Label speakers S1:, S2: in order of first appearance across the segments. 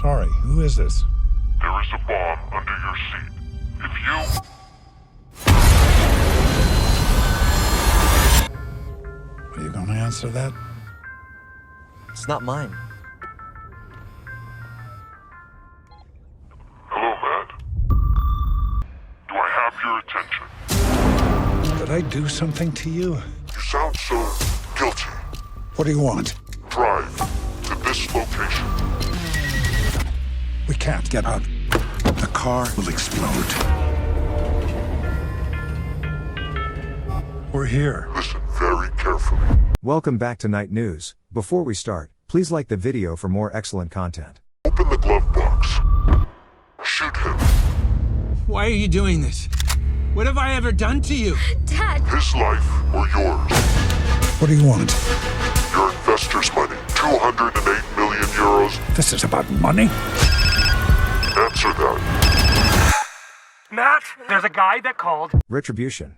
S1: Sorry, who is this?
S2: There is a bomb under your seat. If you...
S1: Are you gonna answer that?
S3: It's not mine.
S2: Hello, Matt. Do I have your attention?
S1: Did I do something to you?
S2: You sound so guilty.
S1: What do you want?
S2: Drive to this location.
S1: We can't get out. The car will explode. We're here.
S2: Listen very carefully.
S4: Welcome back to Night News. Before we start, please like the video for more excellent content.
S2: Open the glove box. Shoot him.
S5: Why are you doing this? What have I ever done to you?
S6: Dad!
S2: His life or yours.
S1: What do you want?
S2: Your investors' money. 208 million euros.
S1: This is about money?
S2: Answer that.
S7: Matt, there's a guy that called.
S4: Retribution.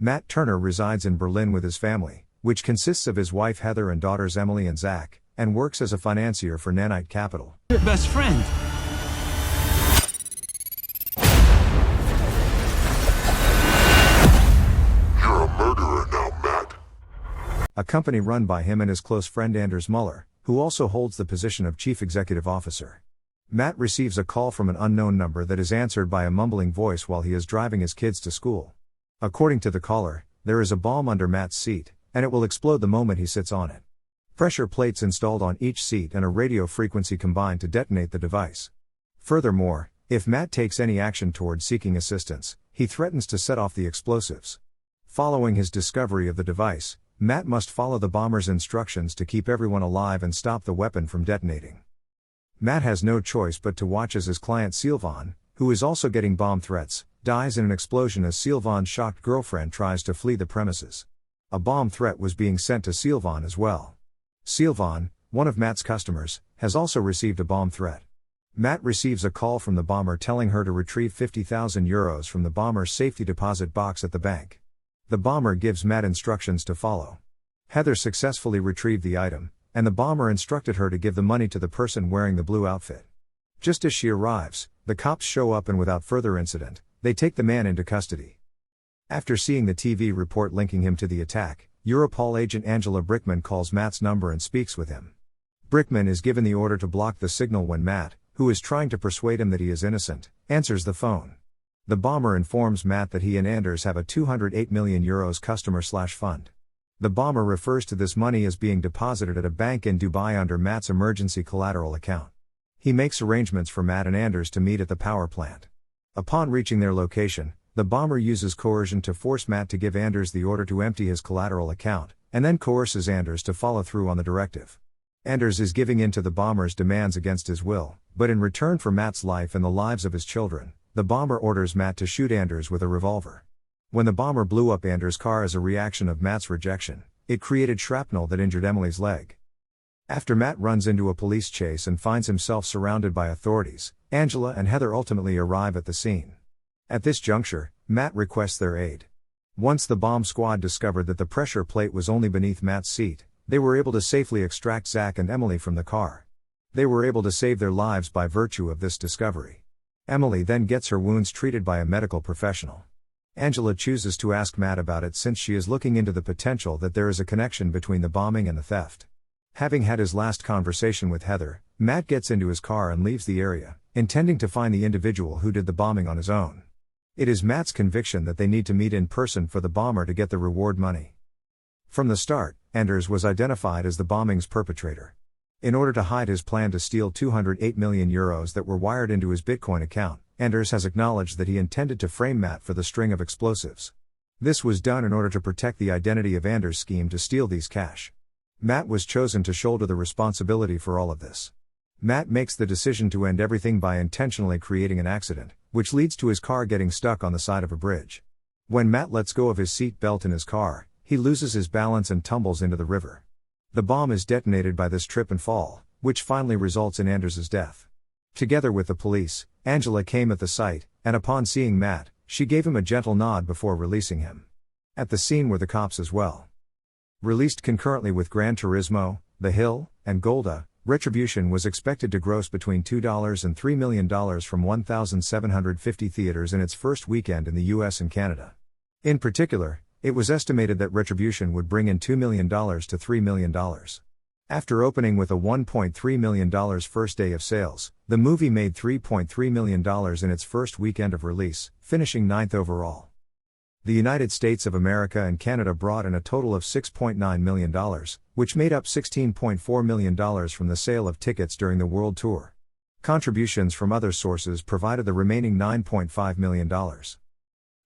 S4: Matt Turner resides in Berlin with his family, which consists of his wife Heather and daughters Emily and Zach, and works as a financier for Nanite Capital.
S5: Your best friend.
S2: You're a murderer now, Matt.
S4: A company run by him and his close friend Anders Muller, who also holds the position of chief executive officer. Matt receives a call from an unknown number that is answered by a mumbling voice while he is driving his kids to school. According to the caller, there is a bomb under Matt's seat, and it will explode the moment he sits on it. Pressure plates installed on each seat and a radio frequency combine to detonate the device. Furthermore, if Matt takes any action towards seeking assistance, he threatens to set off the explosives. Following his discovery of the device, Matt must follow the bomber's instructions to keep everyone alive and stop the weapon from detonating. Matt has no choice but to watch as his client Sylvan, who is also getting bomb threats, dies in an explosion as Sylvan's shocked girlfriend tries to flee the premises. A bomb threat was being sent to Sylvan as well. Sylvan, one of Matt's customers, has also received a bomb threat. Matt receives a call from the bomber telling her to retrieve 50,000 euros from the bomber's safety deposit box at the bank. The bomber gives Matt instructions to follow. Heather successfully retrieved the item, and the bomber instructed her to give the money to the person wearing the blue outfit. Just as she arrives, the cops show up and without further incident, they take the man into custody. After seeing the TV report linking him to the attack, Europol agent Angela Brickman calls Matt's number and speaks with him. Brickman is given the order to block the signal when Matt, who is trying to persuade him that he is innocent, answers the phone. The bomber informs Matt that he and Anders have a 208 million euros customer/fund. The bomber refers to this money as being deposited at a bank in Dubai under Matt's emergency collateral account. He makes arrangements for Matt and Anders to meet at the power plant. Upon reaching their location, the bomber uses coercion to force Matt to give Anders the order to empty his collateral account, and then coerces Anders to follow through on the directive. Anders is giving in to the bomber's demands against his will, but in return for Matt's life and the lives of his children, the bomber orders Matt to shoot Anders with a revolver. When the bomber blew up Anders' car as a reaction of Matt's rejection, it created shrapnel that injured Emily's leg. After Matt runs into a police chase and finds himself surrounded by authorities, Angela and Heather ultimately arrive at the scene. At this juncture, Matt requests their aid. Once the bomb squad discovered that the pressure plate was only beneath Matt's seat, they were able to safely extract Zach and Emily from the car. They were able to save their lives by virtue of this discovery. Emily then gets her wounds treated by a medical professional. Angela chooses to ask Matt about it since she is looking into the potential that there is a connection between the bombing and the theft. Having had his last conversation with Heather, Matt gets into his car and leaves the area, intending to find the individual who did the bombing on his own. It is Matt's conviction that they need to meet in person for the bomber to get the reward money. From the start, Anders was identified as the bombing's perpetrator. In order to hide his plan to steal 208 million euros that were wired into his Bitcoin account, Anders has acknowledged that he intended to frame Matt for the string of explosives. This was done in order to protect the identity of Anders' scheme to steal these cash. Matt was chosen to shoulder the responsibility for all of this. Matt makes the decision to end everything by intentionally creating an accident, which leads to his car getting stuck on the side of a bridge. When Matt lets go of his seat belt in his car, he loses his balance and tumbles into the river. The bomb is detonated by this trip and fall, which finally results in Anders' death. Together with the police, Angela came at the site, and upon seeing Matt, she gave him a gentle nod before releasing him. At the scene were the cops as well. Released concurrently with Gran Turismo, The Hill, and Golda, Retribution was expected to gross between $2 and $3 million from 1,750 theaters in its first weekend in the US and Canada. In particular, it was estimated that Retribution would bring in $2 million to $3 million. After opening with a $1.3 million first day of sales, the movie made $3.3 million in its first weekend of release, finishing 9th overall. The United States of America and Canada brought in a total of $6.9 million, which made up $16.4 million from the sale of tickets during the world tour. Contributions from other sources provided the remaining $9.5 million.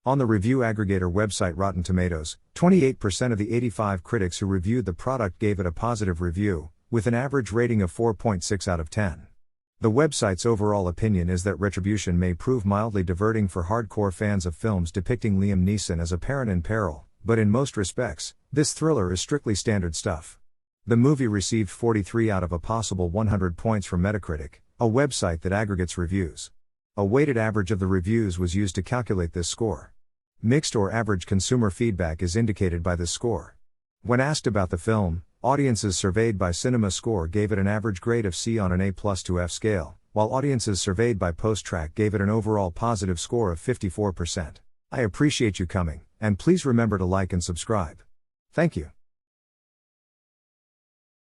S4: On the review aggregator website Rotten Tomatoes, 28% of the 85 critics who reviewed the product gave it a positive review, with an average rating of 4.6 out of 10. The website's overall opinion is that Retribution may prove mildly diverting for hardcore fans of films depicting Liam Neeson as a parent in peril, but in most respects, this thriller is strictly standard stuff. The movie received 43 out of a possible 100 points from Metacritic, a website that aggregates reviews. A weighted average of the reviews was used to calculate this score. Mixed or average consumer feedback is indicated by this score. When asked about the film, audiences surveyed by CinemaScore gave it an average grade of C on an A+ to F scale, while audiences surveyed by PostTrack gave it an overall positive score of 54%. I appreciate you coming, and please remember to like and subscribe. Thank you.